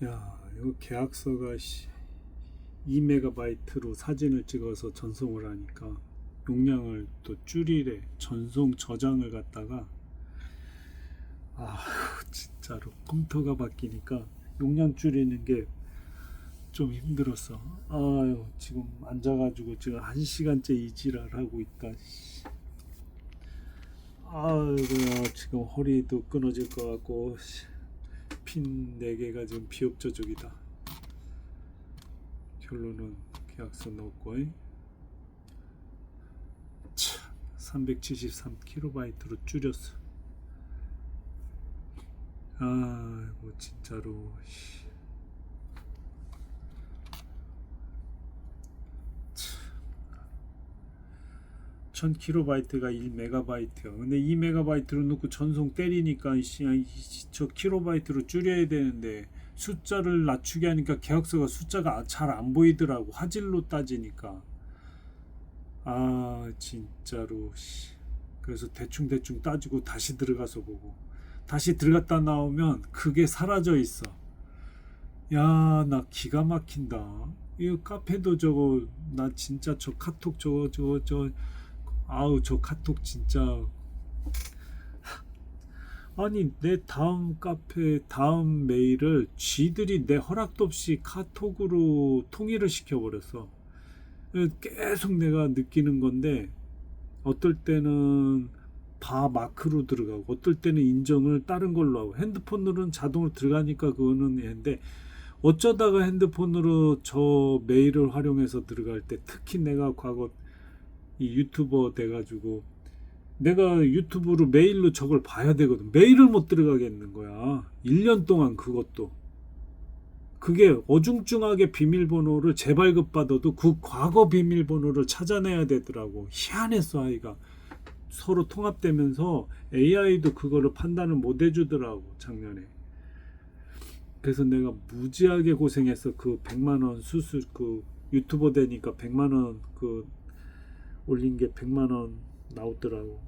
야, 이거 계약서가 2메가바이트로 사진을 찍어서 전송을 하니까 용량을 또 줄이래. 전송 저장을 갖다가 아, 진짜로 컴퓨터가 바뀌니까 용량 줄이는 게 좀 힘들었어. 아유, 지금 앉아가지고 지금 1시간째 이 지랄 하고 있다. 아이고야, 지금 허리도 끊어질 것 같고 핀 4개가 지금 비협조적이다. 결론은 계약서 넣었고 373kb로 줄였어. 아이고 진짜로 1000kb가 1메가바이트야. 근데 2메가바이트로 넣고 전송 때리니까 저 킬로바이트로 줄여야 되는데 숫자를 낮추게 하니까 계약서가 숫자가 잘 안 보이더라고. 화질로 따지니까. 아 진짜로. 그래서 대충 따지고 다시 들어가서 보고 다시 들어갔다 나오면 그게 사라져 있어. 야, 나 기가 막힌다. 이 카페도 저거 나 진짜 저 카톡 저거 아우 저 카톡 진짜. 아니 내 다음 카페 다음 메일을 쥐들이 내 허락도 없이 카톡으로 통일을 시켜버렸어. 계속 내가 느끼는 건데 어떨 때는 바 마크로 들어가고 어떨 때는 인정을 다른 걸로 하고 핸드폰으로는 자동으로 들어가니까 그거는 얘인데 어쩌다가 핸드폰으로 저 메일을 활용해서 들어갈 때 특히 내가 과거 이 유튜버 돼가지고 내가 유튜브로 메일로 저걸 봐야 되거든. 메일을 못 들어가겠는 거야. 1년 동안 그것도. 그게 어중중하게 비밀번호를 재발급받아도 그 과거 비밀번호를 찾아내야 되더라고. 희한했어 아이가. 서로 통합되면서 AI도 그거를 판단을 못 해주더라고 작년에. 그래서 내가 무지하게 고생했어. 그 100만 원 수술 그 유튜버 되니까 100만 원 그 올린 게 100만 원 나오더라고.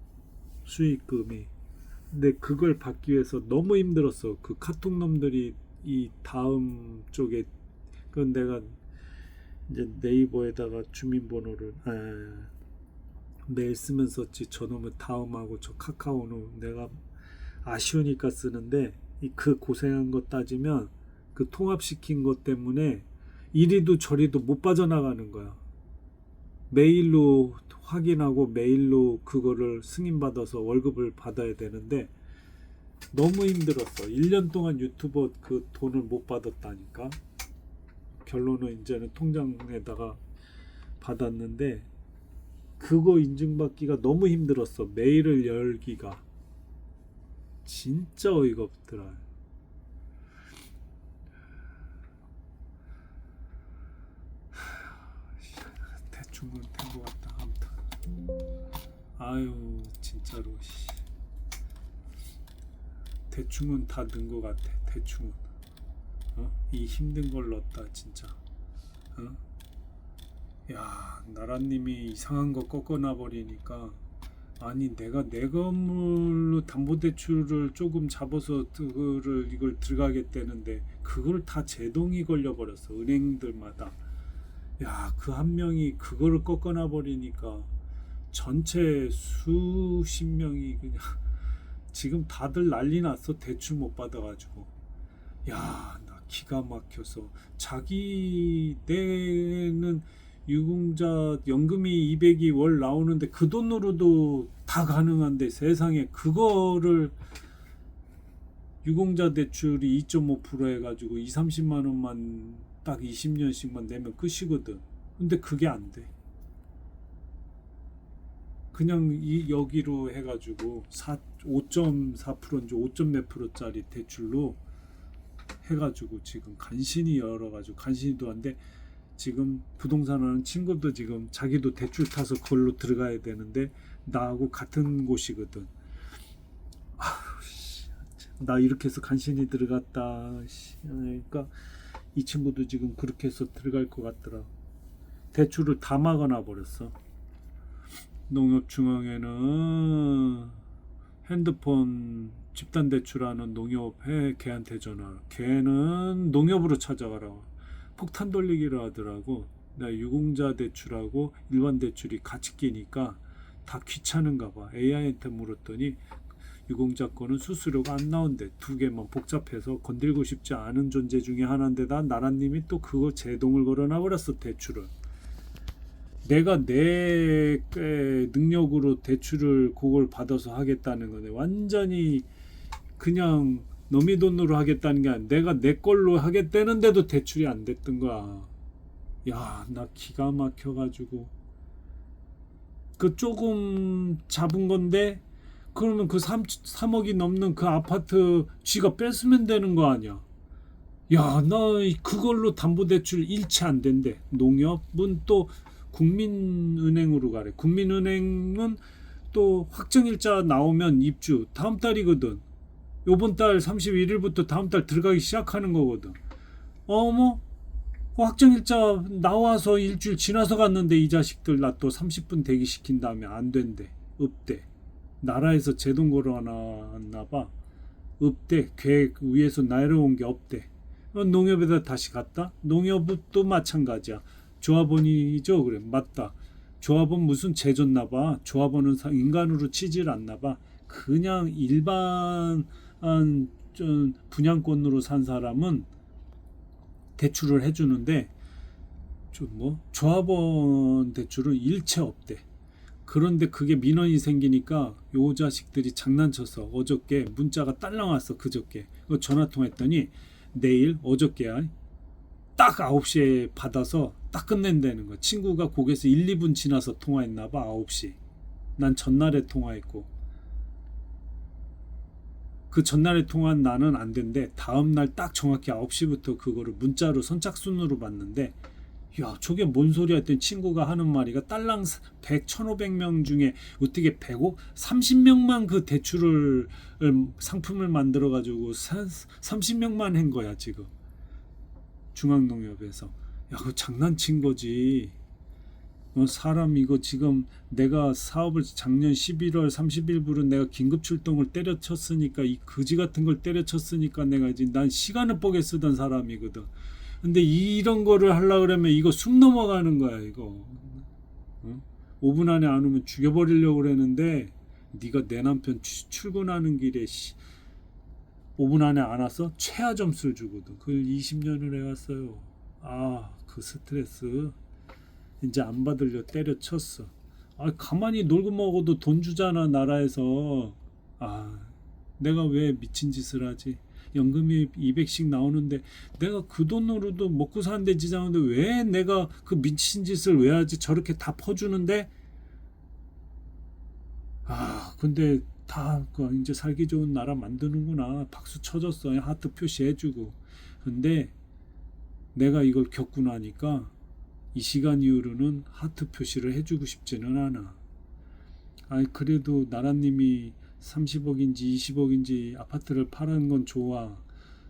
수익금이. 근데 그걸 받기 위해서 너무 힘들었어. 그 카톡 놈들이 이 다음 쪽에 그건 내가 이제 네이버에다가 주민번호를 메일 쓰면 썼지. 저놈의 다음하고 저 카카오는 내가 아쉬우니까 쓰는데 그 고생한 거 따지면 그 통합시킨 것 때문에 이리도 저리도 못 빠져나가는 거야. 메일로 확인하고 메일로 그거를 승인받아서 월급을 받아야 되는데 너무 힘들었어. 1년 동안 유튜버 그 돈을 못 받았다니까. 결론은 이제는 통장에다가 받았는데 그거 인증받기가 너무 힘들었어. 메일을 열기가 진짜 어이가 없더라. 대충은 된 것 같다. 아무튼 아유 진짜로 대충은 다 는 것 같아. 대충은 이 힘든 걸 넣었다 진짜. 어? 야 나라님이 이상한 거 꺾어놔 버리니까 아니 내가 내 건물로 담보대출을 조금 잡아서 그거를 이걸 들어가겠다는데 그걸 다 제동이 걸려버렸어 은행들마다. 야 그 한 명이 그거를 꺾어놔 버리니까 전체 수십 명이 그냥 지금 다들 난리 났어. 대출 못 받아가지고. 야, 나 기가 막혀서 자기 내는 유공자 연금이 200이 월 나오는데 그 돈으로도 다 가능한데 세상에 그거를 유공자 대출이 2.5% 해가지고 2, 30만 원만 딱 20년씩만 내면 끝이거든. 근데 그게 안 돼. 그냥 여기로 해가지고 5.4%인지 5. 몇 프로짜리 대출로 해가지고 지금 간신히 열어가지고 간신히도 한데 지금 부동산 하는 친구도 지금 자기도 대출 타서 그걸로 들어가야 되는데 나하고 같은 곳이거든. 나 이렇게 해서 간신히 들어갔다. 그러니까 이 친구도 지금 그렇게 해서 들어갈 것 같더라. 대출을 다 막아놔 버렸어. 농협중앙에는 핸드폰 집단 대출하는 농협에 걔한테 전화. 걔는 농협으로 찾아가라고. 폭탄 돌리기를 하더라고. 나 유공자 대출하고 일반 대출이 같이 끼니까 다 귀찮은가 봐. AI한테 물었더니 유공자 거는 수수료가 안 나온대. 두 개만 복잡해서 건들고 싶지 않은 존재 중에 하나인데다 나라님이 또 그거 제동을 걸어놔 버렸어. 대출을. 내가 내 능력으로 대출을 그걸 받아서 하겠다는 거네. 완전히 그냥 너미 돈으로 하겠다는 게 아니라 내가 내 걸로 하겠다는데도 대출이 안 됐던 거야. 야, 나 기가 막혀가지고 그 조금 잡은 건데 그러면 그 3억이 넘는 그 아파트 쥐가 뺏으면 되는 거 아니야. 야, 나 그걸로 담보대출 일치 안 된대. 농협은 또 국민은행으로 가래. 국민은행은 또 확정일자 나오면 입주 다음 달이거든. 요번 달 31일부터 다음 달 들어가기 시작하는 거거든. 어머, 확정일자 나와서 일주일 지나서 갔는데 이 자식들 나 또 30분 대기시킨 다음에 안 된대. 없대. 나라에서 제동 걸어놨나 봐. 없대. 계획 위에서 내려온 게 없대. 농협에다 다시 갔다. 농협도 마찬가지야. 조합원이죠. 그래, 맞다. 조합원 무슨 죄졌나 봐. 조합원은 인간으로 치질 않나 봐. 그냥 일반 분양권으로 산 사람은 대출을 해주는데 조합원 대출은 일체 없대. 그런데 그게 민원이 생기니까 요 자식들이 장난쳐서 어저께 문자가 딸랑 왔어. 그저께 전화 통했더니 내일 어저께야 딱 9시에 받아서 딱 끝낸다는 거. 친구가 거기서 1, 2분 지나서 통화했나 봐. 9시. 난 전날에 통화했고 그 전날에 통화한 나는 안 된대. 다음날 딱 정확히 9시부터 그거를 문자로 선착순으로 받는데 야, 저게 뭔 소리야 했더니 친구가 하는 말이가 딸랑 100, 1500명 중에 어떻게 105, 30명만 그 대출을 상품을 만들어 가지고 30명만 한 거야 지금. 중앙농협에서. 야, 그거 장난친 거지. 사람 이거 지금 내가 사업을 작년 11월 30일부로 내가 긴급 출동을 때려쳤으니까 이 거지 같은 걸 때려쳤으니까 내가 이제 난 시간을 뽀개 쓰던 사람이거든. 근데 이런 거를 하려고 그러면 이거 숨 넘어가는 거야 이거. 5분 안에 안 오면 죽여버리려고 그러는데 네가 내 남편 출근하는 길에 5분 안에 안 와서 최하 점수를 주거든. 그걸 20년을 해왔어요. 아, 그 스트레스 이제 안 받으려 때려쳤어. 아, 가만히 놀고 먹어도 돈 주잖아 나라에서. 아, 내가 왜 미친 짓을 하지. 연금이 200씩 나오는데 내가 그 돈으로도 먹고 사는데 지장인데 왜 내가 그 미친 짓을 왜 하지. 저렇게 다 퍼주는데. 아, 근데 다 이제 살기 좋은 나라 만드는구나. 박수 쳐줬어. 하트 표시해주고. 근데 내가 이걸 겪고 나니까 이 시간 이후로는 하트 표시를 해주고 싶지는 않아. 아니, 그래도 나라님이 30억인지 20억인지 아파트를 파는 건 좋아.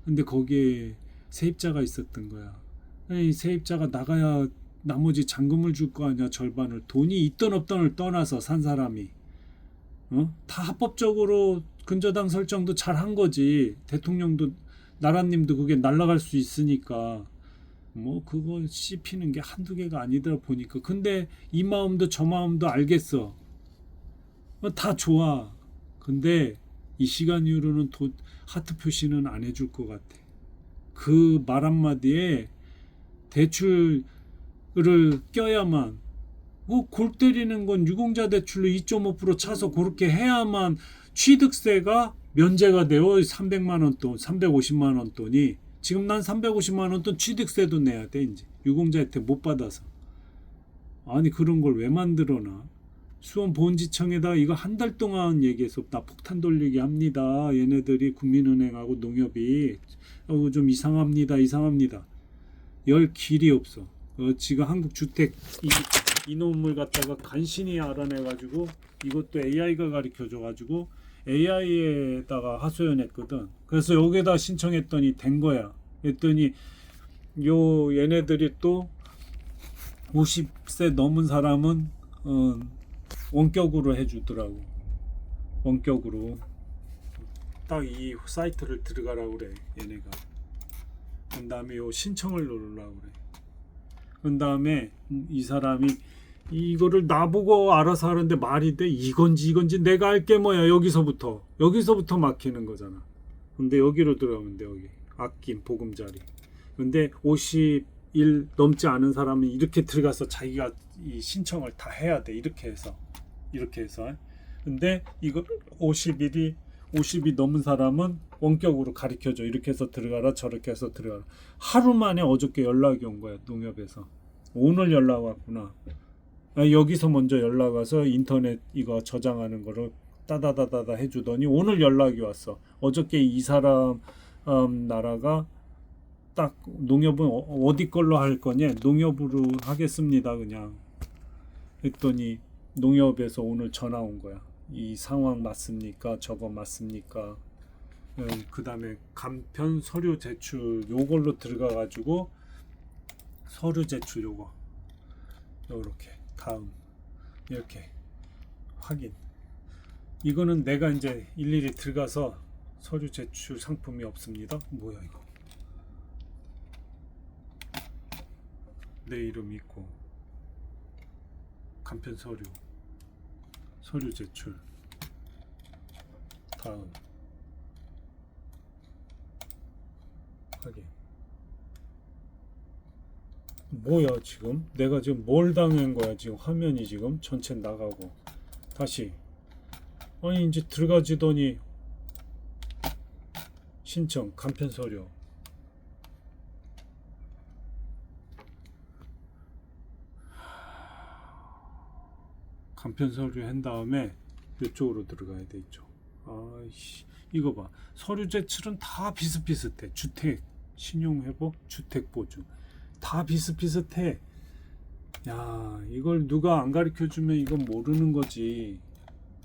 근데 거기에 세입자가 있었던 거야. 아니, 세입자가 나가야 나머지 잔금을 줄 거 아니야. 절반을. 돈이 있던 없던을 떠나서 산 사람이. 다 합법적으로 근저당 설정도 잘 한 거지. 대통령도 나라님도 그게 날아갈 수 있으니까. 뭐 그거 씹히는 게 한두 개가 아니더라 보니까. 근데 이 마음도 저 마음도 알겠어. 다 좋아. 근데 이 시간 이후로는 하트 표시는 안 해줄 것 같아. 그 말 한마디에 대출을 껴야만. 골 때리는 건 유공자 대출로 2.5% 차서 그렇게 해야만 취득세가 면제가 되어 300만 원 돈, 350만 원 돈이. 지금 난 350만 원 돈 취득세도 내야 돼 이제. 유공자 혜택 못 받아서. 아니, 그런 걸 왜 만들어놔. 수원보훈지청에다 이거 한 달 동안 얘기해서 나 폭탄 돌리기 합니다. 얘네들이 국민은행하고 농협이 좀 이상합니다. 열 길이 없어. 지금 한국주택 이놈을 갖다가 간신히 알아내가지고 이것도 AI가 가르쳐줘가지고 AI에다가 하소연했거든. 그래서 여기다 신청했더니 된 거야. 했더니 얘네들이 또 50세 넘은 사람은 원격으로 해주더라고. 원격으로 딱 이 사이트를 들어가라고 그래 얘네가. 그 다음에 요 신청을 누르라고 그래. 그 다음에 이 사람이 이거를 나보고 알아서 하는데 말이 돼? 이건지 내가 알게 뭐야. 여기서부터 막히는 거잖아. 근데 여기로 들어가면 돼. 여기 아낀 보금자리. 근데 50일 넘지 않은 사람은 이렇게 들어가서 자기가 이 신청을 다 해야 돼. 이렇게 해서 근데 이거 50이 넘은 사람은 원격으로 가르쳐줘. 이렇게 해서 들어가라, 저렇게 해서 들어가라. 하루 만에 어저께 연락이 온 거야. 농협에서. 오늘 연락 왔구나. 여기서 먼저 연락 와서 인터넷 이거 저장하는 거를 따다다다다 해주더니 오늘 연락이 왔어. 어저께 이 사람 나라가 딱 농협은 어디 걸로 할 거냐? 농협으로 하겠습니다. 그냥 했더니 농협에서 오늘 전화 온 거야. 이 상황 맞습니까? 저거 맞습니까? 그 다음에 간편 서류 제출 요걸로 들어가 가지고 서류 제출 요거 요렇게 다음 이렇게 확인. 이거는 내가 이제 일일이 들어가서 서류 제출 상품이 없습니다. 뭐야 이거? 내 이름 있고 간편 서류 제출 다음 확인. 뭐야 지금? 내가 지금 뭘 당한 거야? 지금 화면이 지금 전체 나가고 다시 아니 이제 들어가지더니 신청 간편 서류 한 다음에 이쪽으로 들어가야 돼. 이쪽. 아이씨 이거 봐. 서류 제출은 다 비슷비슷해. 주택 신용회복 주택보증 다 비슷비슷해. 야 이걸 누가 안 가르쳐주면 이건 모르는 거지.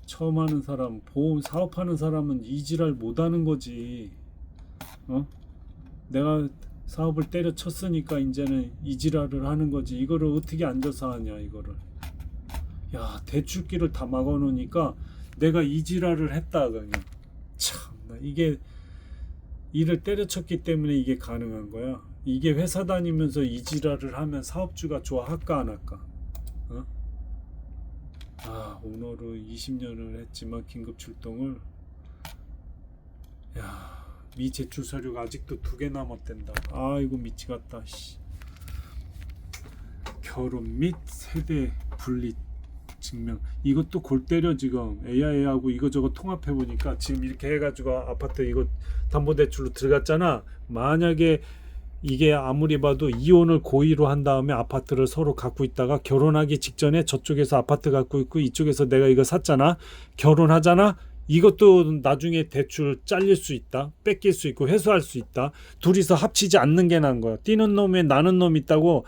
처음 하는 사람 보험 사업하는 사람은 이 지랄 못하는 거지. 내가 사업을 때려쳤으니까 이제는 이 지랄을 하는 거지. 이거를 어떻게 앉아서 하냐 이거를. 야 대출기를 다 막아놓으니까 내가 이 지랄을 했다 그냥. 참 이게 일을 때려쳤기 때문에 이게 가능한 거야. 이게 회사 다니면서 이 지랄을 하면 사업주가 좋아할까 안 할까? 오너로 20년을 했지만 긴급 출동을. 야 미제출 서류가 아직도 2개 남았댄다. 이거 미치겠다. 결혼 및 세대 분리 증명 이것도 골 때려. 지금 AI하고 이거저거 통합해 보니까 지금 이렇게 해가지고 아파트 이거 담보대출로 들어갔잖아. 만약에 이게 아무리 봐도 이혼을 고의로 한 다음에 아파트를 서로 갖고 있다가 결혼하기 직전에 저쪽에서 아파트 갖고 있고 이쪽에서 내가 이거 샀잖아. 결혼하잖아. 이것도 나중에 대출 잘릴 수 있다. 뺏길 수 있고 회수할 수 있다. 둘이서 합치지 않는 게 나은 거야. 뛰는 놈에 나는 놈 있다고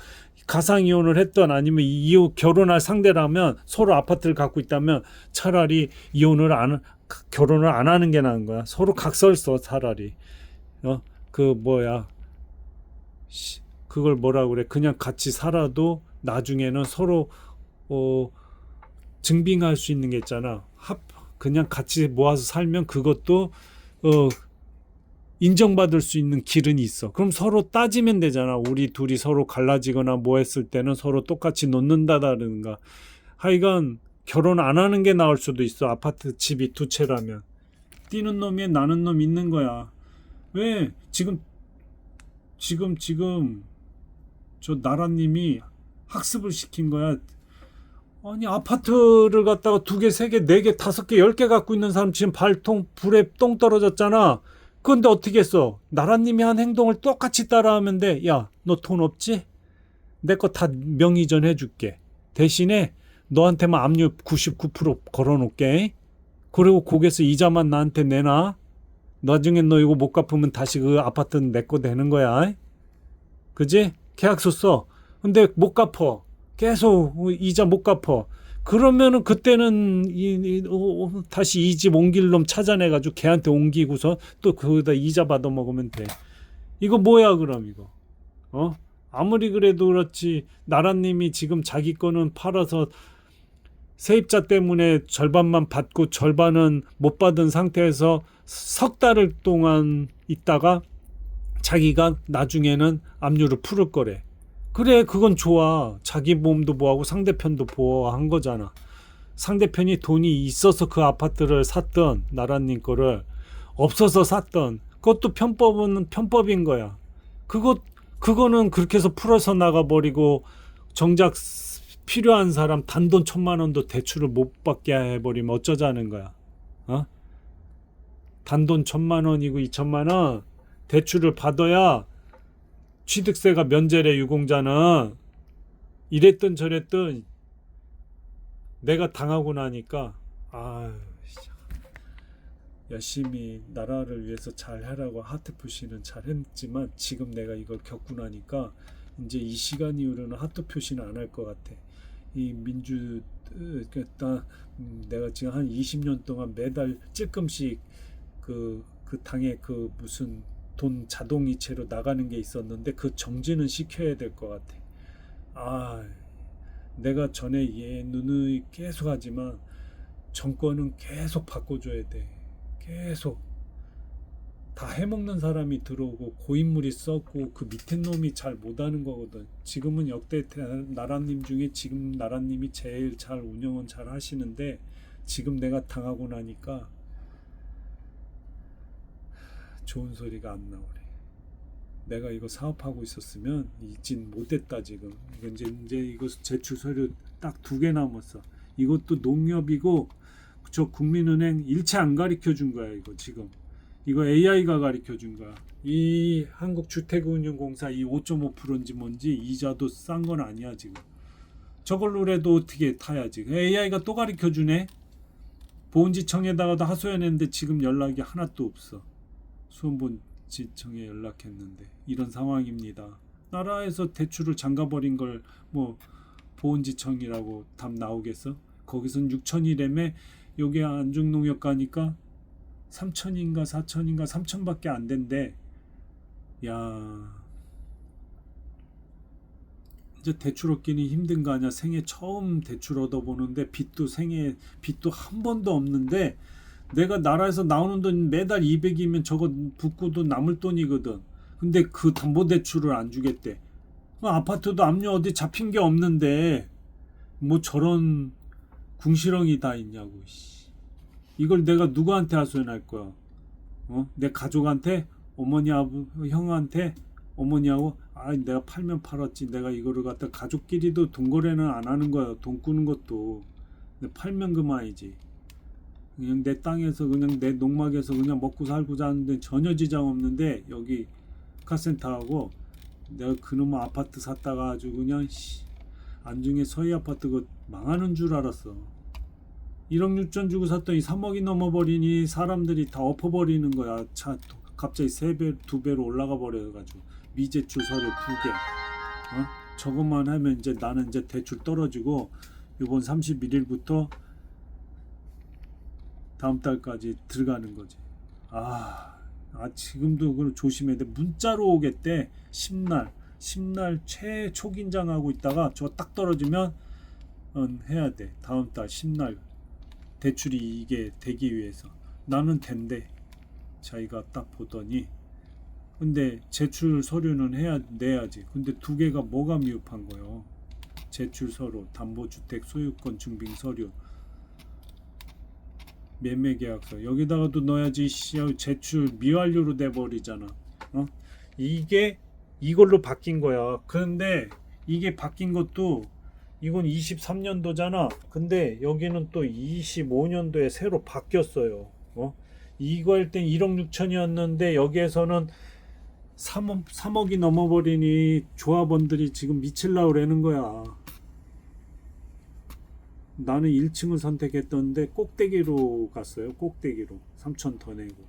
가상이혼을 했던 아니면 결혼할 상대라면 서로 아파트를 갖고 있다면 차라리 결혼을 안 하는 게 나은 거야. 서로 각설 써 차라리. 그걸 뭐라 그래? 그냥 같이 살아도 나중에는 서로 증빙할 수 있는 게 있잖아. 그냥 같이 모아서 살면 그것도 인정받을 수 있는 길은 있어. 그럼 서로 따지면 되잖아. 우리 둘이 서로 갈라지거나 뭐 했을 때는 서로 똑같이 놓는다든가. 하여간 결혼 안 하는 게 나을 수도 있어. 아파트 집이 2채라면. 뛰는 놈에 나는 놈 있는 거야. 왜? 지금 저 나라님이 학습을 시킨 거야. 아니 아파트를 갖다가 2개, 3개, 4개, 5개, 10개 갖고 있는 사람 지금 불에 똥 떨어졌잖아. 그런데 어떻게 했어? 나라님이 한 행동을 똑같이 따라하면 돼. 야, 너 돈 없지? 내 거 다 명의전 해줄게. 대신에 너한테만 압류 99% 걸어놓을게. 그리고 거기서 이자만 나한테 내놔. 나중에 너 이거 못 갚으면 다시 그 아파트는 내 거 되는 거야. 그지? 계약서 써. 근데 못 갚어. 계속 이자 못 갚어. 그러면은 그때는 다시 이 집 옮길 놈 찾아내가지고 걔한테 옮기고서 또 거기다 이자 받아 먹으면 돼. 이거 뭐야 그럼 이거? 아무리 그래도 그렇지 나라님이 지금 자기 거는 팔아서 세입자 때문에 절반만 받고 절반은 못 받은 상태에서 석 달 동안 있다가 자기가 나중에는 압류를 풀을 거래. 그래, 그건 좋아. 자기 몸도 보호하고 상대편도 보호한 거잖아. 상대편이 돈이 있어서 그 아파트를 샀던 나라님 거를, 없어서 샀던, 그것도 편법은 편법인 거야. 그거는 그렇게 해서 풀어서 나가버리고 정작 필요한 사람 단돈 1,000만 원도 대출을 못 받게 해버리면 어쩌자는 거야. 어? 단돈 1,000만 원이고 2,000만 원 대출을 받아야 취득세가 면제래. 유공자는 이랬든 저랬든 내가 당하고 나니까 아유, 열심히 나라를 위해서 잘 하라고 하트 표시는 잘 했지만 지금 내가 이걸 겪고 나니까 이제 이 시간 이후로는 하트 표시는 안 할 것 같아. 이 민주 내가 지금 한 20년 동안 매달 찔끔씩 그 당에 그 무슨 돈 자동이체로 나가는 게 있었는데 그 정지는 시켜야 될 것 같아. 아, 내가 전에 얘 누누이 계속 하지만 정권은 계속 바꿔줘야 돼. 계속 다 해먹는 사람이 들어오고 고인물이 썼고 그 밑에 놈이 잘 못하는 거거든. 지금은 역대 나라님 중에 지금 나라님이 제일 잘 운영은 잘 하시는데 지금 내가 당하고 나니까 좋은 소리가 안 나오네. 내가 이거 사업하고 있었으면 이진 못했다. 지금 이거 이제 이거 제출 서류 딱 2개 남았어. 이것도 농협이고 저 국민은행 일체 안 가르쳐 준 거야. 이거 지금 이거 AI가 가르쳐 준 거야. 이 한국주택운용공사 이 5.5%인지 뭔지 이자도 싼 건 아니야. 지금 저걸로라도 어떻게 타야지. AI가 또 가르쳐 주네. 보훈지청에다가도 하소연했는데 지금 연락이 하나도 없어. 수원보훈지청에 연락했는데 이런 상황입니다. 나라에서 대출을 잠가버린 걸 뭐 보훈지청이라고 답 나오겠어? 거기선 6천이라며. 여기 안중농협 가니까 3천인가 4천인가 3천밖에 안 된대. 야, 이제 대출 얻기는 힘든 거 아니야. 생애 처음 대출 얻어보는데 빚도 한 번도 없는데 내가 나라에서 나오는 돈 매달 200이면 저거 붓고도 남을 돈이거든. 근데 그 담보대출을 안 주겠대. 아파트도 압류 어디 잡힌 게 없는데 뭐 저런 궁시렁이 다 있냐고. 이걸 내가 누구한테 하소연할 거야? 내 가족한테? 어머니 아버 형한테? 어머니하고 내가 팔면 팔았지. 내가 이거를 갖다 가족끼리도 돈 거래는 안 하는 거야. 돈 꾸는 것도. 근데 팔면 그만이지. 그냥 내 땅에서 그냥 내 농막에서 그냥 먹고 살고 자는데 전혀 지장 없는데 여기 카센터하고 내가 그놈의 아파트 샀다가 아주 그냥 안중에 서희 아파트 그 망하는 줄 알았어. 1억 6천 주고 샀더니 3억이 넘어버리니 사람들이 다 엎어버리는 거야. 갑자기 3배, 2배로 올라가 버려가지고 미제출 서류 2개. 저것만 하면 이제 나는 이제 대출 떨어지고 이번 31일부터 다음 달까지 들어가는 거지. 지금도 그걸 조심해야 돼. 문자로 오겠대. 10날 최초긴장하고 있다가 저 딱 떨어지면 해야 돼. 다음 달 10날 대출이 이게 되기 위해서. 나는 된대. 자기가 딱 보더니. 근데 제출 서류는 내야지. 근데 2개가 뭐가 미흡한 거예요. 제출 서류, 담보주택 소유권 증빙 서류, 매매계약서. 여기다가도 넣어야지. 제출 미완료로 돼버리잖아. 이게 이걸로 바뀐 거야. 그런데 이게 바뀐 것도 이건 23년도잖아. 근데 여기는 또 25년도에 새로 바뀌었어요. 이거 할 땐 1억 6천이었는데 여기에서는 3억이 넘어버리니 조합원들이 지금 미칠라고 그러는 거야. 나는 1층을 선택했던데 꼭대기로 갔어요. 꼭대기로 3천 더 내고.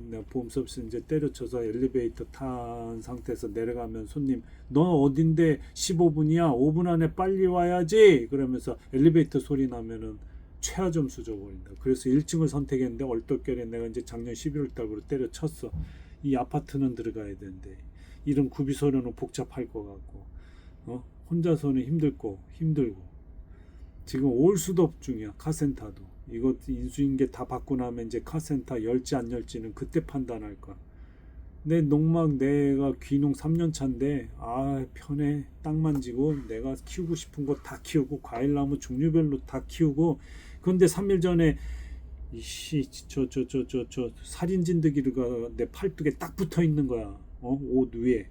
내가 보험 서비스 이제 때려쳐서 엘리베이터 탄 상태에서 내려가면 손님 너 어딘데 15분이야 5분 안에 빨리 와야지 그러면서 엘리베이터 소리 나면은 최하 점수 줘버린다. 그래서 1층을 선택했는데 얼떨결에 내가 이제 작년 11월 달부로 때려쳤어. 이 아파트는 들어가야 되는데 이런 구비서류는 복잡할 것 같고 혼자서는 힘들고 지금 올수도 중이야. 카센터도. 이거 인수인계 다 받고 나면 이제 카센터 열지 안 열지는 그때 판단할 거야. 내 농막 내가 귀농 3년 차인데 아 편해. 땅 만지고 내가 키우고 싶은 거 다 키우고 과일나무 종류별로 다 키우고. 그런데 3일 전에 이씨 저 살인 진드기가 내 팔뚝에 딱 붙어 있는 거야. 옷 위에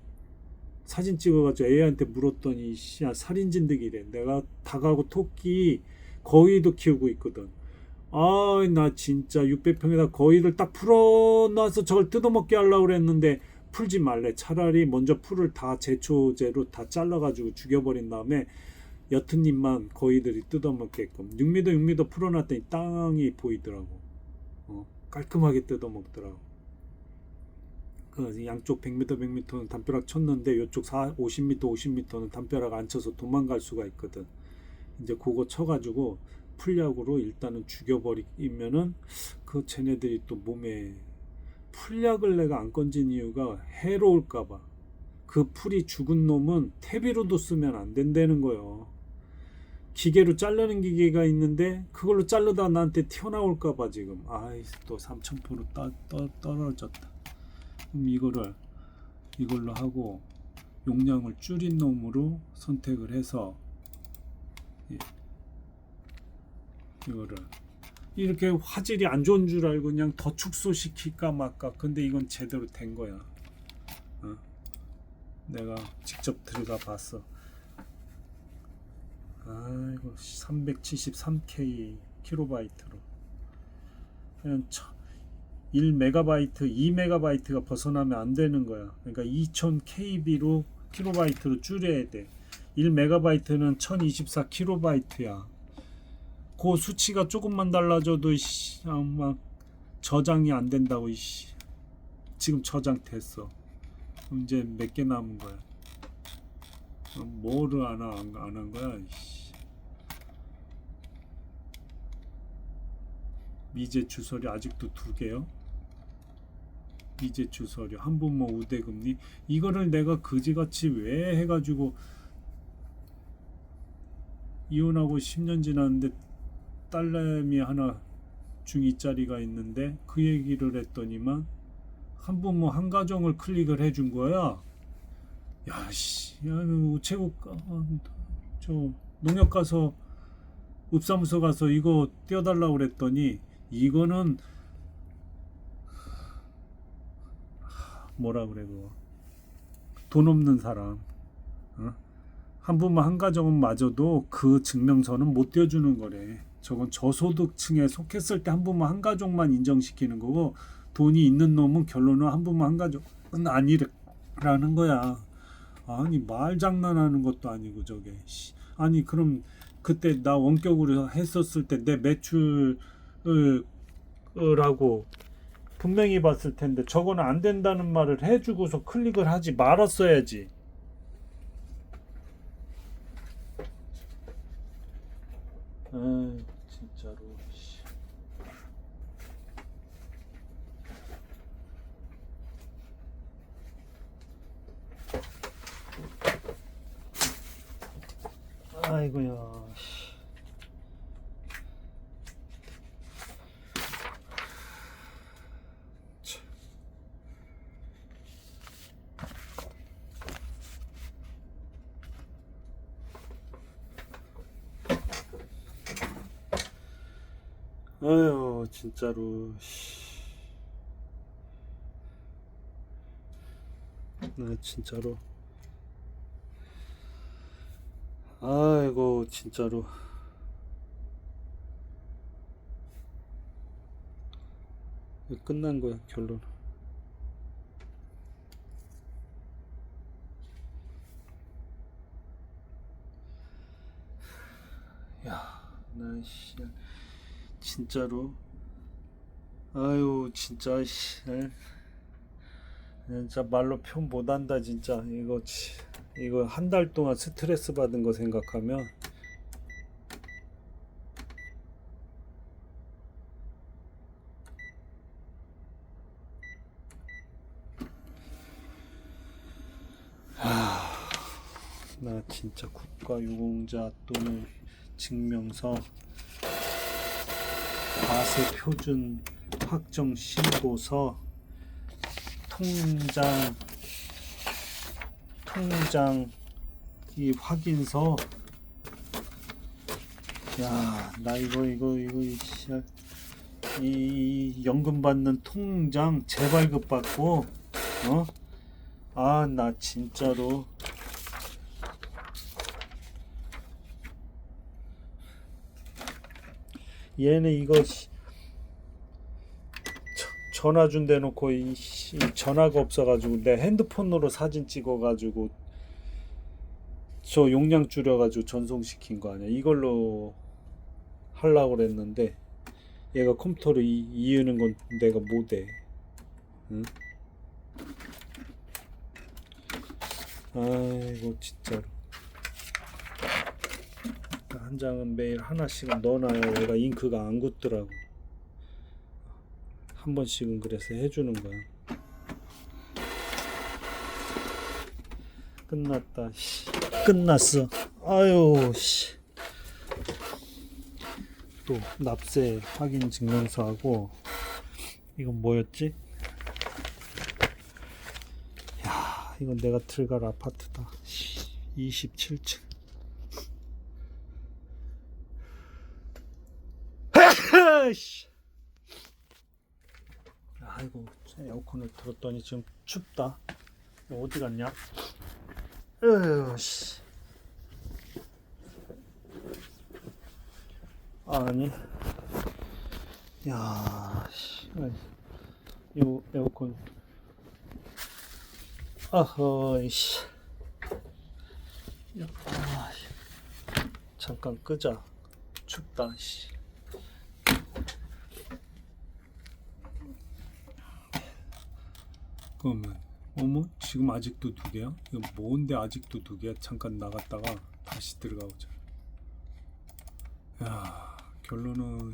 사진 찍어가지고 애한테 물었더니 씨 살인 진드기래. 내가 닭하고 토끼 거위도 키우고 있거든. 아, 나 진짜 600평에다 거위를 딱 풀어놔서 저걸 뜯어먹게 하려고 그랬는데 풀지 말래. 차라리 먼저 풀을 다 제초제로 다 잘라가지고 죽여버린 다음에 옅은 잎만 거위들이 뜯어먹게끔 6m 풀어놨더니 땅이 보이더라고. 깔끔하게 뜯어먹더라고. 그 양쪽 100m는 담벼락 쳤는데 이쪽 50m는 담벼락 안 쳐서 도망갈 수가 있거든. 이제 그거 쳐가지고 풀약으로 일단은 죽여버리면은 그 쟤네들이 또 몸에 풀약을 내가 안 건진 이유가 해로울까봐. 그 풀이 죽은 놈은 퇴비로도 쓰면 안 된다는 거예요. 기계로 자르는 기계가 있는데 그걸로 자르다 나한테 튀어나올까봐 지금 아이 또 3000% 떨어졌다. 그럼 이걸로 하고 용량을 줄인 놈으로 선택을 해서 이거를 이렇게 화질이 안 좋은 줄 알고 그냥 더 축소시킬까 말까. 근데 이건 제대로 된 거야. 내가 직접 들어가 봤어. 아이고 373K 킬로바이트로 그냥 1메가바이트 2메가바이트가 벗어나면 안 되는 거야. 그러니까 2000KB로 킬로바이트로 줄여야 돼. 1메가바이트는 1024 킬로바이트야. 그 수치가 조금만 달라져도 막 저장이 안 된다고. 지금 저장 됐어. 이제 몇 개 남은 거야. 뭐를 안 한 거야. 미제 주설이 아직도 2개요. 미제 주설이 한부모 우대금리. 이거를 내가 그지같이 왜 해가지고 이혼하고 10년 지났는데 딸내미 하나 중2짜리가 있는데 그 얘기를 했더니만 한부모 한가정을 클릭을 해준 거야. 야씨, 야, 우체국 저 농협 가서 읍사무소 가서 이거 떼어달라고 그랬더니 이거는 뭐라 그래 그거 돈 없는 사람 한부모 한가정은 마저도 그 증명서는 못 떼어주는 거래. 저건 저소득층에 속했을 때 한부모 한가족만 인정시키는 거고 돈이 있는 놈은 결론은 한부모 한가족은 아니라는 거야. 아니 말 장난하는 것도 아니고 저게. 아니 그럼 그때 나 원격으로 했었을 때 내 매출을라고 분명히 봤을 텐데 저거는 안 된다는 말을 해주고서 클릭을 하지 말았어야지. 아 진짜로. 아이고야. 아유 진짜로. 나 진짜로. 아이고 진짜로. 끝난 거야 결론. 야, 나 진짜로. 아유 진짜 진짜 말로 표현 못한다 진짜. 이거 한 달 동안 스트레스 받은 거 생각하면 나 진짜 국가유공자 또는 증명서, 과세 표준 확정 신고서, 통장 이 확인서. 야, 나 이 연금 받는 통장 재발급 받고, 나 진짜로 얘는 이거 전화 준 대놓고 이 전화가 없어가지고 내 핸드폰으로 사진 찍어가지고 저 용량 줄여가지고 전송시킨 거 아니야. 이걸로 하려고 그랬는데 얘가 컴퓨터로 이으는 건 내가 못해. 응? 아이고 진짜로. 한 장은 매일 하나씩은 넣어놔야 얘가 잉크가 안 굳더라고. 한 번씩은 그래서 해주는 거야. 끝났다. 끝났어. 아유 씨. 또 납세 확인 증명서하고 이건 뭐였지? 야, 이건 내가 들어갈 아파트다. 27층. 아이고, 에어컨을 틀었더니 지금 춥다. 어디 갔냐? 씨. 아니, 야, 씨. 이 에어컨. 아허이씨. 잠깐 끄자. 춥다. 씨. 그러면 어머 지금 아직도 2개야? 이거 뭔데 아직도 2개야? 잠깐 나갔다가 다시 들어가보자. 야, 결론은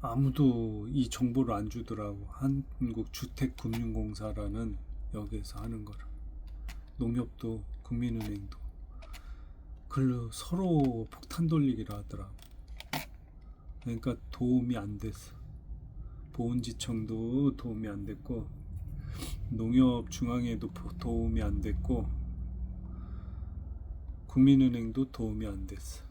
아무도 이 정보를 안 주더라고. 한국주택금융공사라는 여기에서 하는 거를. 농협도 국민은행도 글로 서로 폭탄 돌리기를 하더라고. 그러니까 도움이 안 됐어. 보훈지청도 도움이 안 됐고, 농협중앙회도 도움이 안 됐고, 국민은행도 도움이 안 됐어.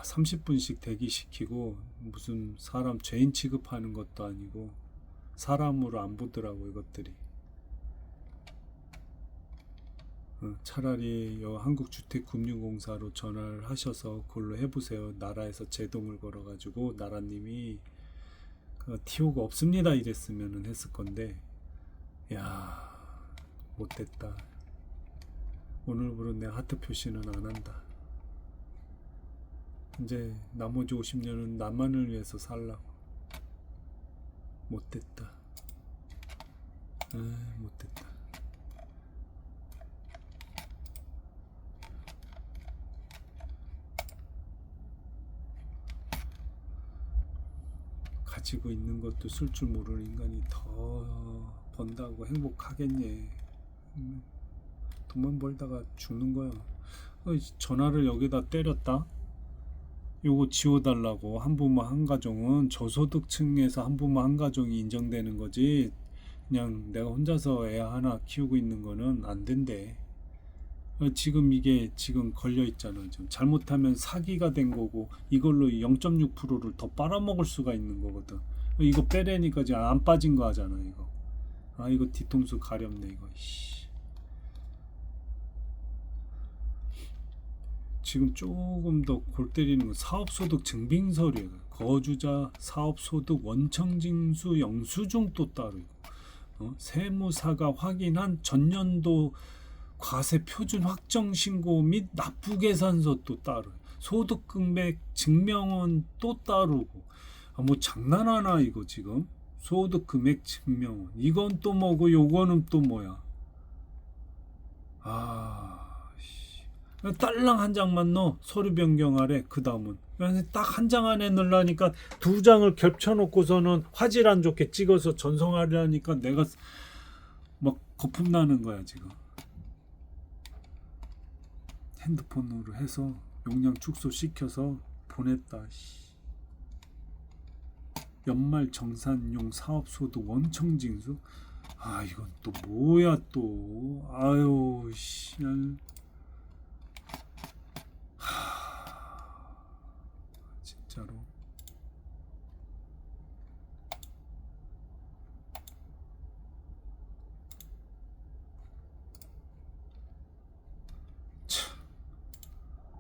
30분씩 대기시키고 무슨 사람 죄인 취급하는 것도 아니고 사람으로 안 보더라고 이것들이. 차라리 한국주택금융공사로 전화를 하셔서 그걸로 해보세요. 나라에서 제동을 걸어가지고 나라님이 TO가 없습니다 이랬으면 했을 건데, 야, 못됐다. 오늘부로 내 하트 표시는 안 한다. 이제 나머지 50년은 나만을 위해서 살라고. 못됐다. 못됐다. 가지고 있는 것도 쓸 줄 모르는 인간이 더 번다고 행복하겠니? 돈만 벌다가 죽는 거야. 전화를 여기다 때렸다. 요거 지워달라고. 한부모 한가정은 저소득층에서 한부모 한가정이 인정되는 거지, 그냥 내가 혼자서 애 하나 키우고 있는 거는 안 된대. 지금 이게 지금 걸려 있잖아. 지금 잘못하면 사기가 된 거고 이걸로 0.6%를 더 빨아먹을 수가 있는 거거든. 이거 빼래니까 지금 안 빠진 거 하잖아 이거. 이거 뒤통수 가렵네 이거. 지금 조금 더 골 때리는 건 사업소득 증빙서류, 거주자 사업소득 원청징수 영수증 또 따로 있고, 세무사가 확인한 전년도 과세 표준 확정 신고 및 납부계산서 또 따로, 소득금액 증명원 또 따르고. 뭐 장난하나 이거 지금? 소득금액 증명원 이건 또 뭐고 요거는 또 뭐야? 딸랑 한 장만 넣어. 서류 변경 아래. 그 다음은 딱 한 장 안에 넣으려니까 2장을 겹쳐놓고서는 화질 안 좋게 찍어서 전송하려니까 내가 막 거품 나는 거야 지금. 핸드폰으로 해서 용량 축소시켜서 보냈다. 연말 정산용 사업소득 원청 징수. 아, 이건 또 뭐야 또. 아유 씨. 진짜로. 참,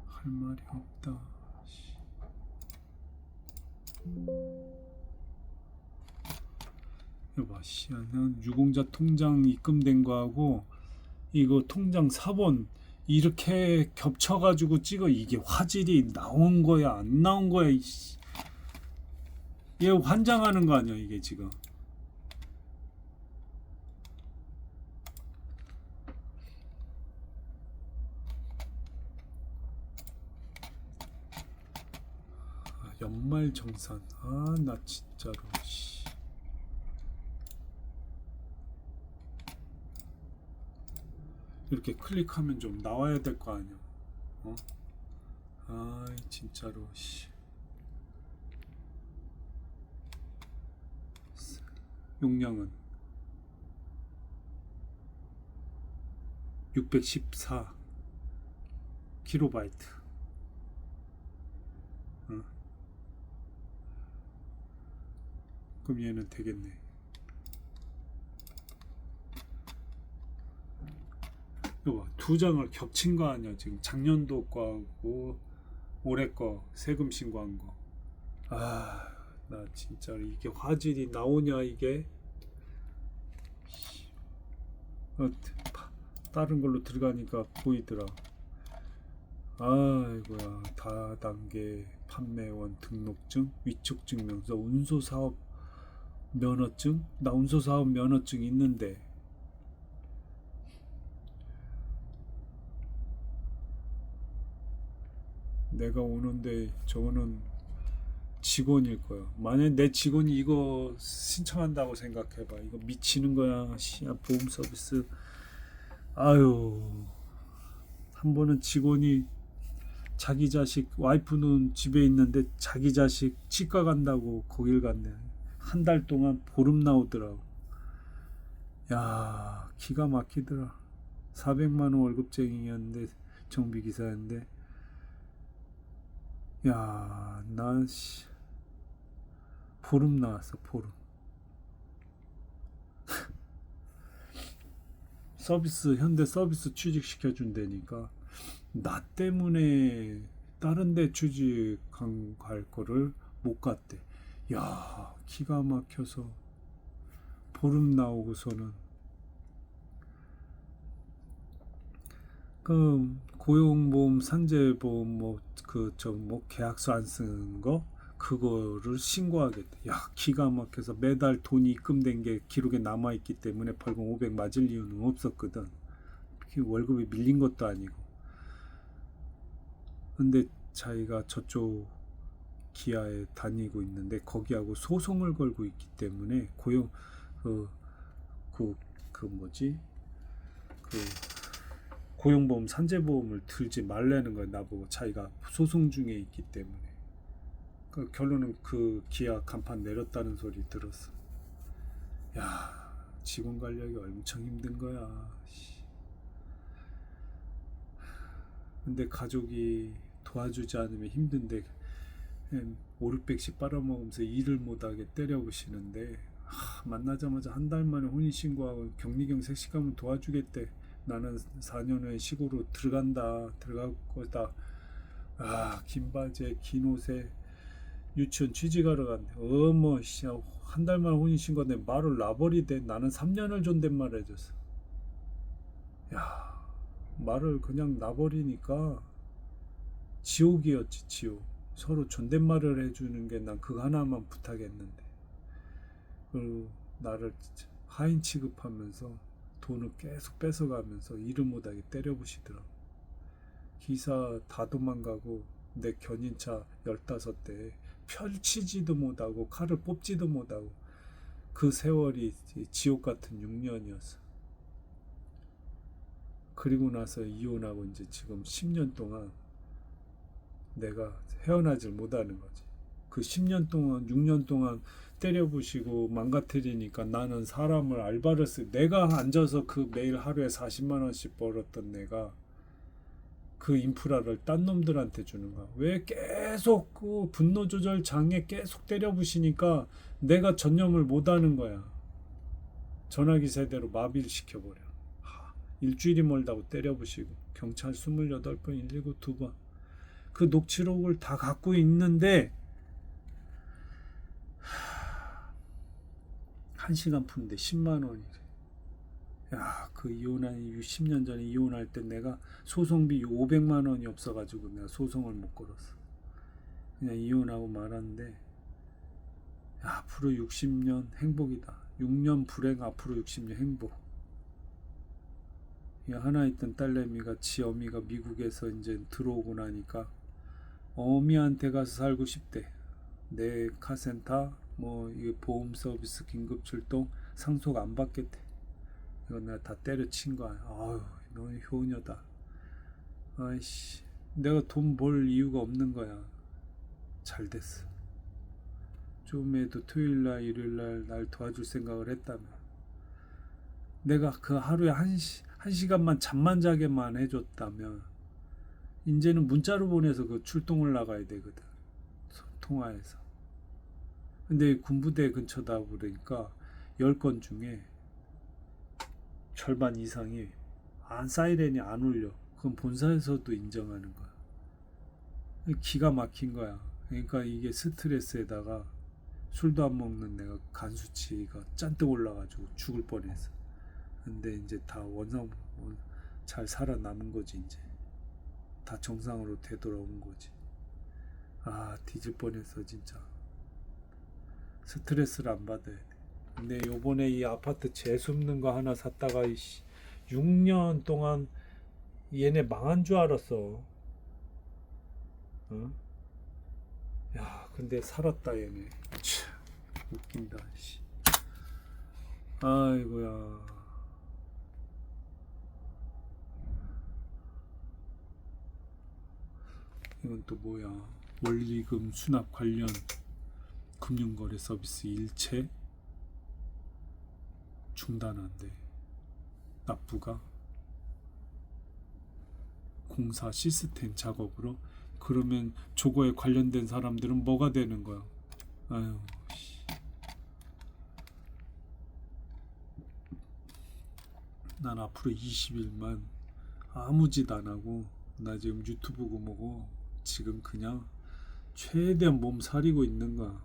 할 말이 없다. 여봐, 유공자 통장 입금된 거하고 이거 통장 사본 이렇게 겹쳐가지고 찍어. 이게 화질이 나온 거야 안 나온 거야. 얘 환장하는 거 아니야 이게 지금. 연말 정산. 아, 나 진짜로. 이렇게 클릭하면 좀 나와야 될 거 아니야. 어? 아, 진짜로. 용량은 614 킬로바이트. 그럼 얘는 되겠네. 이거 봐, 두 장을 겹친 거 아니야 지금. 작년도 거하고 올해 거 세금 신고한 거. 아, 나 진짜 이게 화질이 나오냐 이게. 다른 걸로 들어가니까 보이더라. 아이고야. 다단계 판매원 등록증, 위촉 증명서, 운소사업 면허증. 나 운소사업 면허증 있는데. 내가 오는데 저거는 직원일 거야. 만약 내 직원이 이거 신청한다고 생각해봐. 이거 미치는 거야. 보험 서비스. 아유, 한 번은 직원이 자기 자식, 와이프는 집에 있는데 자기 자식 치과 간다고 거길 갔네. 한 달 동안 보름 나오더라고. 야, 기가 막히더라. 400만 원 월급쟁이였는데, 정비기사였는데. 야, 난 보름 나왔어. 보름. 현대 서비스 취직시켜 준다니까. 나 때문에 다른 데 취직할 거를 못 갔대. 야, 기가 막혀서 보름 나오고서는 그 고용보험, 산재보험 계약서 안 쓴 거 그거를 신고하겠대. 야, 기가 막혀서 매달 돈이 입금된 게 기록에 남아 있기 때문에 벌금 500 맞을 이유는 없었거든. 월급이 밀린 것도 아니고. 근데 자기가 저쪽 기아에 다니고 있는데 거기하고 소송을 걸고 있기 때문에 고용보험, 산재보험을 들지 말라는 거야. 나보고. 자기가 소송 중에 있기 때문에. 결론은 그 기아 간판 내렸다는 소리 들었어. 야, 직원 관리하기 엄청 힘든 거야. 근데 가족이 도와주지 않으면 힘든데 5, 600씩 빨아먹으면서 일을 못하게 때려부시는데, 만나자마자 한 달 만에 혼인신고하고 격리경 색시가면 도와주겠대. 나는 4년 후에 시골로 들어갈 거다. 긴 바지에 긴 옷에 유치원 취직하러 갔네. 어머, 한 달 만에 혼인신고인데 말을 놔버리대. 나는 3년을 존댓말 해줬어. 야, 말을 그냥 놔버리니까 지옥이었지, 지옥. 서로 존댓말을 해주는 게 난 그거 하나만 부탁했는데. 그리고 나를 하인 취급하면서 돈을 계속 뺏어가면서 일을 못하게 때려부시더라고. 기사 다 도망가고 내 견인차 15대 펼치지도 못하고 칼을 뽑지도 못하고. 그 세월이 지옥 같은 6년이었어. 그리고 나서 이혼하고 이제 지금 10년 동안 내가 헤어나질 못하는 거지. 그 10년 동안, 6년 동안 때려부시고 망가뜨리니까 나는 사람을 알바를 내가 앉아서 그 매일 하루에 40만 원씩 벌었던 내가 그 인프라를 딴 놈들한테 주는 거야. 왜 계속 그 분노 조절 장애 계속 때려부시니까 내가 전념을 못하는 거야. 전화기 세대로 마비를 시켜버려. 일주일이 멀다고 때려부시고 경찰 28번 119 2번 그 녹취록을 다 갖고 있는데 1시간 푸는데 10만 원이래. 야, 그 이혼한 10년 전에 이혼할 때 내가 소송비 500만 원이 없어가지고 내가 소송을 못 걸었어. 그냥 이혼하고 말았는데 야, 앞으로 60년 행복이다. 6년 불행, 앞으로 60년 행복. 하나 있던 딸내미가 지 어미가 미국에서 이제 들어오고 나니까 어미한테 가서 살고 싶대. 내 카센터 뭐 이 보험 서비스 긴급 출동 상속 안 받겠대. 이거 내가 다 때려친 거야. 아유, 너 효녀다. 아이씨, 내가 돈 벌 이유가 없는 거야. 잘 됐어. 좀에도 토요일날 일요일날 날 도와줄 생각을 했다면 내가 그 하루에 한 시간만 잠만 자게만 해줬다면 이제는 문자로 보내서 그 출동을 나가야 되거든. 통화해서. 근데 군부대 근처다 보니까 10건 중에 절반 이상이 사이렌이 안 울려. 그건 본사에서도 인정하는 거야. 기가 막힌 거야. 그러니까 이게 스트레스에다가 술도 안 먹는 내가 간 수치가 잔뜩 올라가지고 죽을 뻔했어. 근데 이제 다 잘 살아남은 거지. 이제 다 정상으로 되돌아온 거지. 아, 뒤질 뻔했어 진짜. 스트레스를 안 받아야 돼. 근데 요번에 이 아파트 재수없는 거 하나 샀다가 6년 동안 얘네 망한 줄 알았어. 어? 야, 근데 살았다 얘네. 참 웃긴다. 씨. 아이고야. 이건 또 뭐야? 원리금 수납 관련 금융거래 서비스 일체 중단한대. 납부가 공사 시스템 작업으로. 그러면 저거에 관련된 사람들은 뭐가 되는 거야? 아유, 난 앞으로 20일만 아무 짓 안 하고 나 지금 유튜브고 뭐고 지금 그냥 최대한 몸 사리고 있는 거야.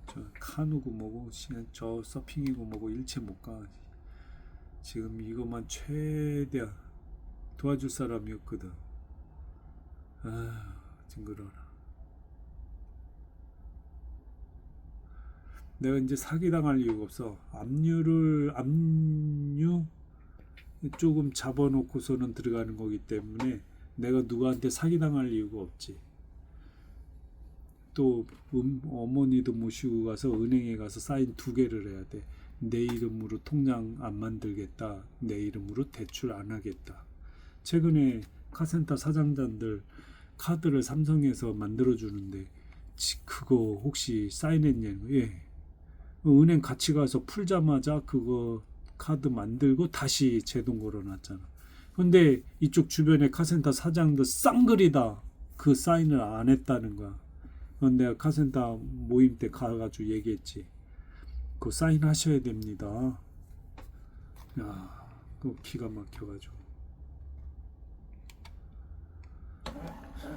저 카누고 뭐고 저 서핑이고 뭐고 일체 못 가. 지금 이것만 최대한 도와줄 사람이 없거든. 아, 징그러라. 내가 이제 사기당할 이유가 없어. 압류 조금 잡아놓고서는 들어가는 거기 때문에 내가 누구한테 사기당할 이유가 없지. 또 어머니도 모시고 가서 은행에 가서 사인 2개를 해야 돼. 내 이름으로 통장 안 만들겠다. 내 이름으로 대출 안 하겠다. 최근에 카센터 사장단들 카드를 삼성에서 만들어주는데 그거 혹시 사인했냐고. 예. 은행 같이 가서 풀자마자 그거 카드 만들고 다시 제동 걸어놨잖아. 근데 이쪽 주변에 카센터 사장도 쌍그리다 그 사인을 안 했다는 거야. 내가 카센터 모임 때 가가지고 얘기했지. 그거 사인하셔야 됩니다. 야, 그거 기가 막혀가지고.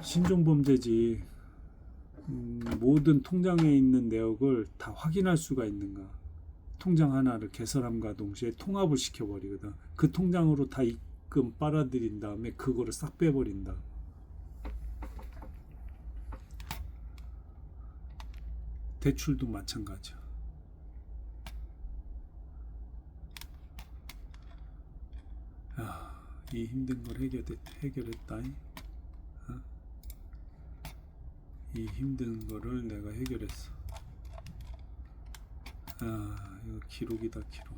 신종범죄지. 모든 통장에 있는 내역을 다 확인할 수가 있는가. 통장 하나를 개설함과 동시에 통합을 시켜버리거든. 그 통장으로 다 입금 빨아들인 다음에 그거를 싹 빼버린다. 대출도 마찬가지야. 야, 이 힘든 걸 해결했다. 어? 이 힘든 거를 내가 해결했어. 이거 기록이다, 기록.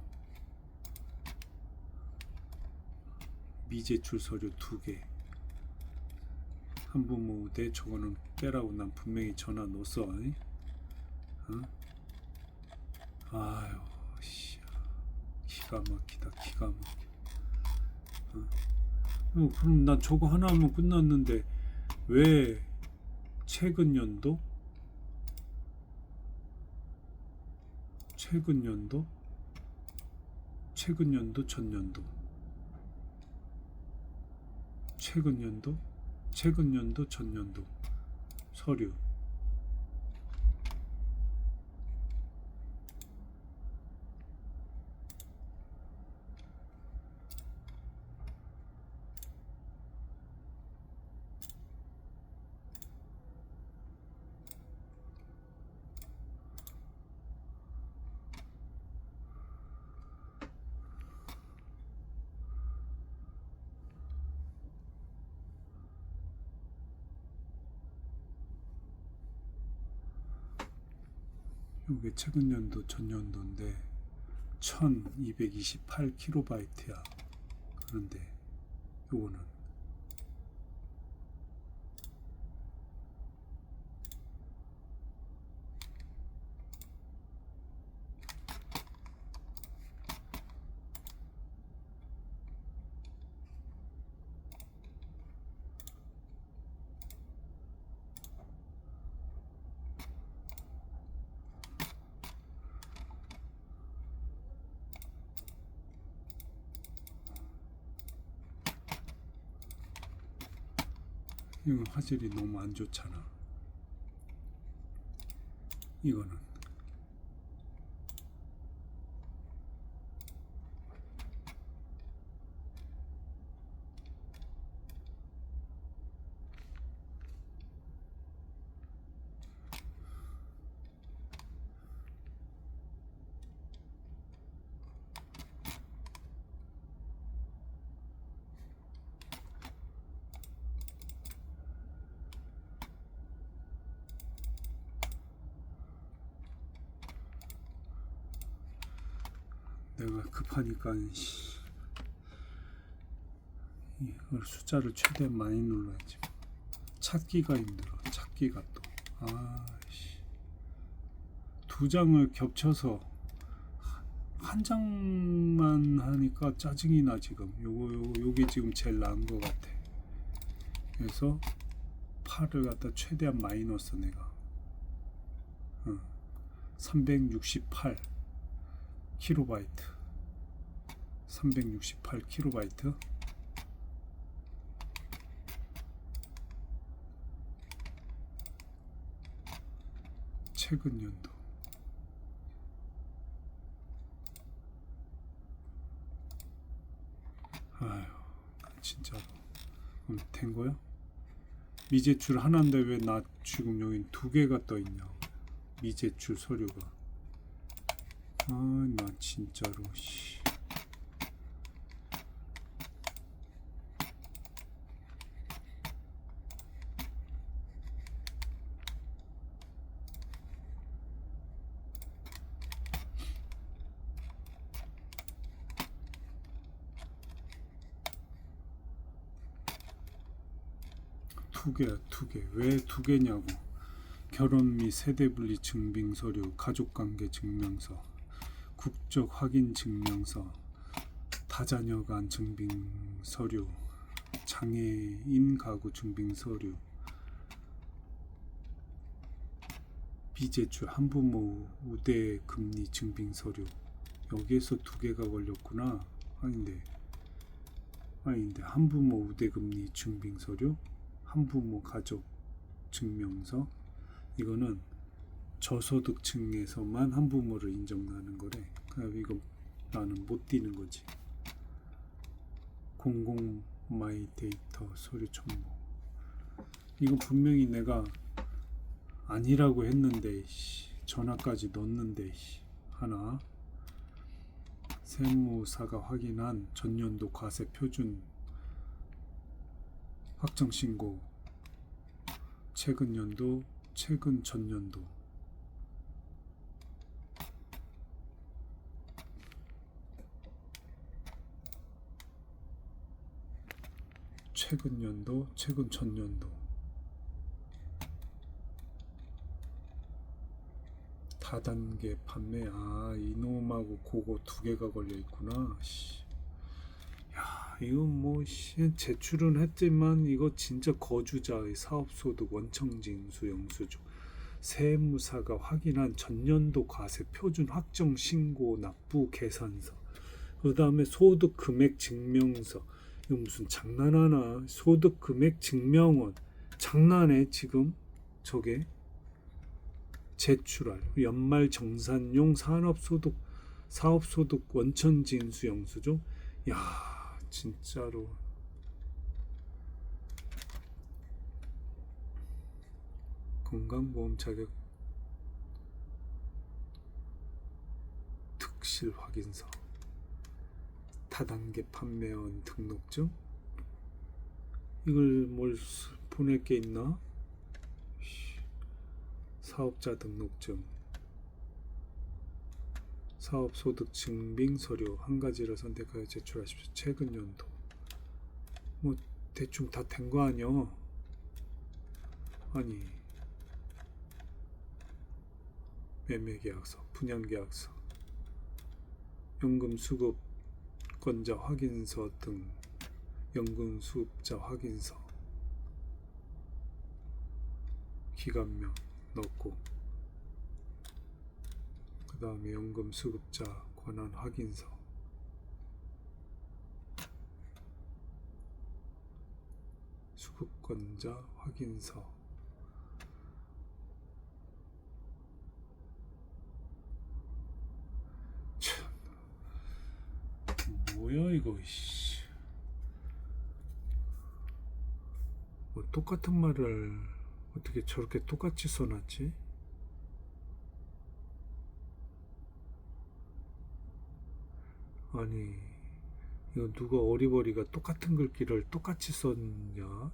미제출 서류 2개. 한부모 우대. 저거는 빼라고 난 분명히 전화 넣었어. 아유, 씨, 기가 막히다, 기가 막혀. 그럼 난 저거 하나 하면 끝났는데 왜 최근 연도? 최근 연도? 최근 연도, 전년도. 최근 연도? 최근 연도, 전년도. 서류. 이게 최근 연도, 전년도인데 1228kb야. 그런데 요거는 이건 화질이 너무 안 좋잖아. 이거는 내가 급하니까 이걸 숫자를 최대한 많이 눌러야지. 찾기가 힘들어. 찾기가 또. 두 장을 겹쳐서 한 장만 하니까 짜증이 나 지금. 요게 지금 제일 나은 것 같아. 그래서 8을 갖다 최대한 많이 넣었어 내가. 368 킬로바이트. 368 킬로바이트. 최근 연도. 아유, 진짜로. 된 거야? 미제출 하나인데 왜 나 지금 여기 2개가 떠 있냐? 미제출 서류가. 나 진짜로. 두 개. 왜 2개냐고. 결혼 및 세대분리 증빙 서류, 가족관계 증명서, 국적 확인 증명서, 다자녀 간 증빙 서류, 장애인 가구 증빙 서류, 비제출 한부모 우대 금리 증빙 서류. 여기에서 2개가 걸렸구나. 아닌데 한부모 우대 금리 증빙 서류, 한부모 가족 증명서. 이거는 저소득층에서만 한부모를 인정하는 거래. 그럼 이거 나는 못 띄는 거지. 공공 마이 데이터 서류 첨부. 이거 분명히 내가 아니라고 했는데 전화까지 넣었는데 하나. 세무사가 확인한 전년도 과세 표준 확정 신고. 최근 연도, 최근 전년도. 최근 연도, 최근 전년도. 다단계 판매. 이놈하고 그거 두 개가 걸려 있구나. 야, 이건 뭐 제출은 했지만 이거 진짜 거주자의 사업소득 원청징수 영수증, 세무사가 확인한 전년도 과세 표준 확정 신고 납부 계산서, 그 다음에 소득 금액 증명서. 이거 무슨 장난하나? 소득 금액 증명원. 장난해 지금 저게. 제출할 연말 정산용 사업소득 원천징수 영수증. 야, 진짜로. 건강보험 자격 특실 확인서, 다단계 판매원 등록증. 이걸 뭘 보낼 게 있나? 사업자 등록증, 사업소득 증빙 서류 한 가지를 선택하여 제출하십시오. 최근 연도. 뭐 대충 다 된 거 아니야? 아니, 매매계약서, 분양계약서, 연금수급권자 확인서 등 연금수급자 확인서, 기간명 넣고, 그 다음에 연금수급자 권한 확인서, 수급권자 확인서. 참, 뭐야 이거. 뭐 똑같은 말을 어떻게 저렇게 똑같이 써놨지? 아니, 이거 누가 어리버리가 똑같은 글귀를 똑같이 썼냐? 어?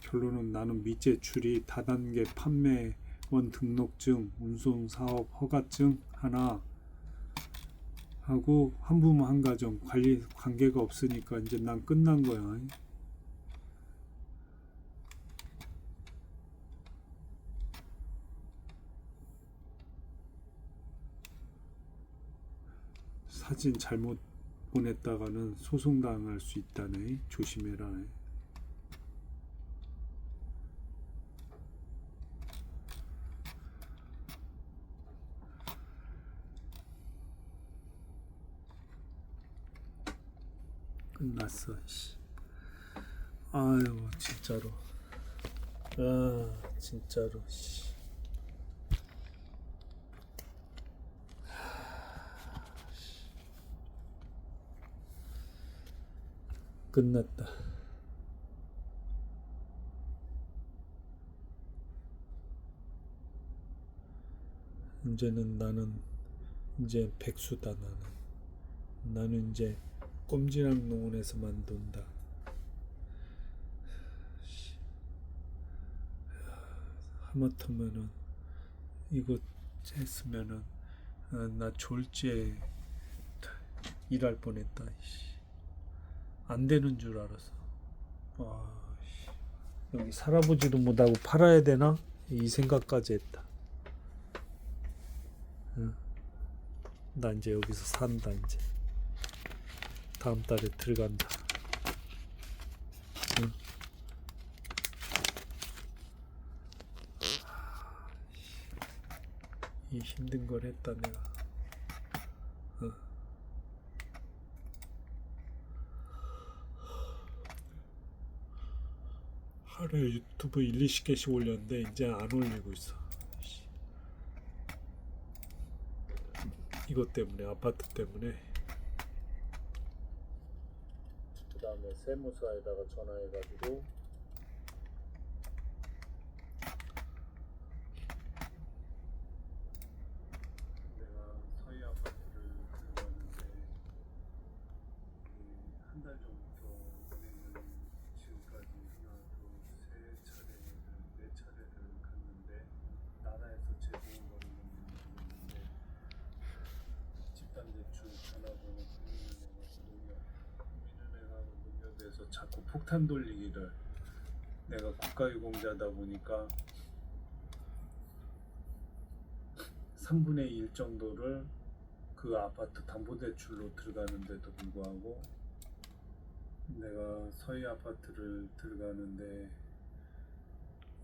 결론은 나는 미제출이 다단계 판매원 등록증, 운송사업 허가증 하나 하고 한부모 한가정 관계가 없으니까 이제 난 끝난 거야. 사진 잘못 보냈다가는 소송당할 수 있다네. 조심해라. 끝났어. 아유, 진짜로. 진짜로. 끝났다. 이제는 나는 이제 백수다. 나는 이제 꼼지락 농원에서만 논다. 하마터면은 이거 했으면은 나 졸지에 일할 뻔했다. 안 되는 줄 알았어. 여기 살아보지도 못하고 팔아야 되나? 이 생각까지 했다. 나 이제 여기서 산다. 이제 다음 달에 들어간다. 이 힘든 걸 했다 내가. 하루에 유튜브 1, 20개씩 올렸는데 이제 안 올리고 있어. 이것 때문에, 아파트 때문에. 그 다음에 세무사에다가 전화해가지고 내가 서희 아파트를 들어갔는데 농협에서 자꾸 폭탄 돌리기를, 내가 국가유공자다 보니까 3분의 1 정도를 그 아파트 담보대출로 들어가는데도 불구하고, 내가 서희 아파트를 들어가는데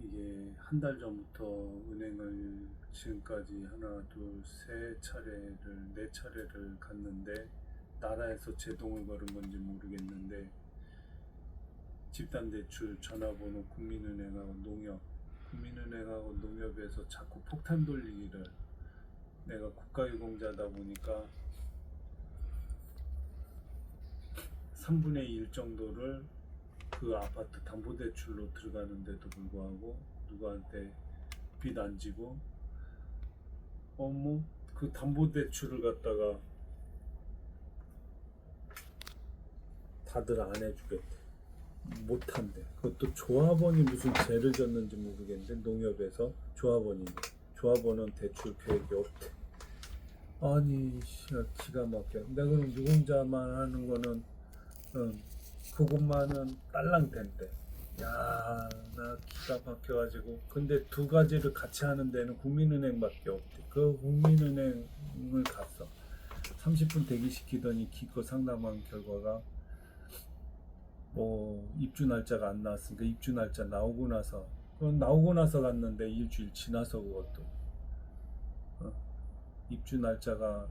이게 한 달 전부터 은행을 지금까지 하나 둘 세 차례를 네 차례를 갔는데, 나라에서 제동을 걸은 건지 모르겠는데 집단대출 전화번호 국민은행하고 농협, 국민은행하고 농협에서 자꾸 폭탄 돌리기를, 내가 국가유공자다 보니까 3분의 1 정도를 그 아파트 담보대출로 들어가는데도 불구하고 누구한테 빚 안 지고, 그 담보대출을 갖다가 다들 안 해주겠대. 못한대. 그것도 조합원이 무슨 죄를 졌는지 모르겠는데 농협에서 조합원은 대출 계획이 없대. 아니 기가 막혀. 내가 그럼 유공자만 하는 거는 그것만은 딸랑 된대. 야, 나 기가 막혀가지고. 근데 두 가지를 같이 하는 데는 국민은행밖에 없대. 그 국민은행을 갔어. 30분 대기시키더니 기껏 상담한 결과가 입주 날짜가 안 나왔으니까 입주 날짜 나오고 나서, 갔는데 일주일 지나서, 그것도 입주 날짜가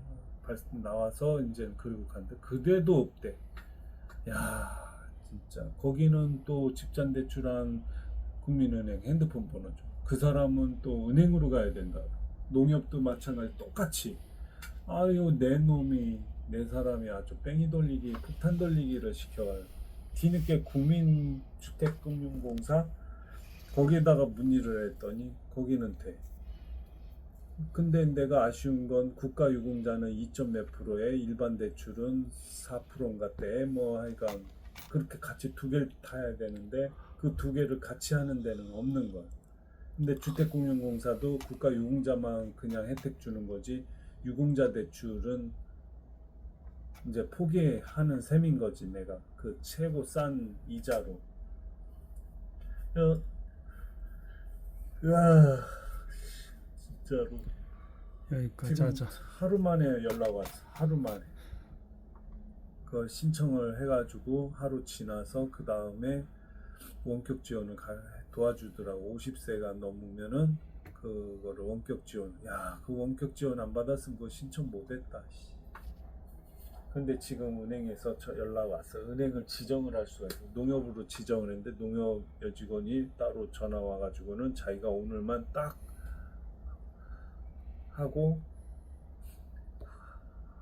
나와서 이제 그리고 갔는데 그대도 없대. 야, 진짜 거기는 또 집단 대출한 국민은행 핸드폰 번호 줘. 그 사람은 또 은행으로 가야 된다. 농협도 마찬가지 똑같이. 아유, 내 사람이 아주 뺑이 돌리기, 폭탄 돌리기를 시켜요. 뒤늦게 국민주택금융공사 거기에다가 문의를 했더니 거기는 돼. 근데 내가 아쉬운 건 국가유공자는 2몇 %에 일반 대출은 4%인가 때, 하여간 그렇게 같이 두 개를 타야 되는데 그 두 개를 같이 하는 데는 없는 거야. 근데 주택금융공사도 국가유공자만 그냥 혜택 주는 거지, 유공자 대출은 이제 포기하는 셈인 거지. 내가 그 최고 싼 이자로. 야, 진짜로 여기까지 지금 하자. 하루 만에 연락 왔어. 하루 만에 그걸 신청을 해가지고 하루 지나서 그 다음에 원격 지원을 도와주더라고. 50세가 넘으면은 그거를 원격 지원. 야, 그 원격 지원 안 받았으면 그거 신청 못했다. 근데 지금 은행에서 연락 왔어. 은행을 지정을 할 수가 있어. 농협으로 지정을 했는데 농협 여직원이 따로 전화 와가지고는 자기가 오늘만 딱 하고,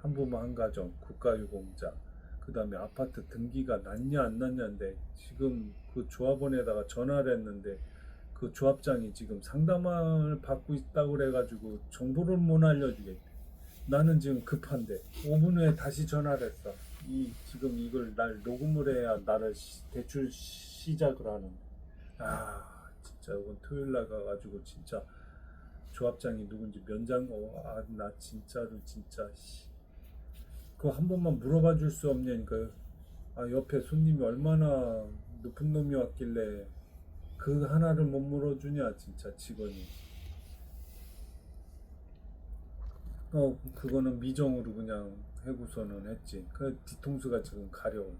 한부모 한가정, 국가유공자, 그 다음에 아파트 등기가 났냐 안 났냐인데, 지금 그 조합원에다가 전화를 했는데 그 조합장이 지금 상담을 받고 있다고 그래가지고 정보를 못 알려주겠대. 나는 지금 급한데 5분 후에 다시 전화를 했어. 지금 이걸 날 녹음을 해야 나를 대출 시작을 하는데, 진짜 이건 토요일 날 가가지고 진짜 조합장이 누군지 나 진짜로 진짜 그거 한 번만 물어봐 줄 수 없냐니까. 옆에 손님이 얼마나 높은 놈이 왔길래 그 하나를 못 물어주냐 진짜 직원이. 그거는 미정으로 그냥 해고서는 했지. 그 뒤통수가 지금 가려워.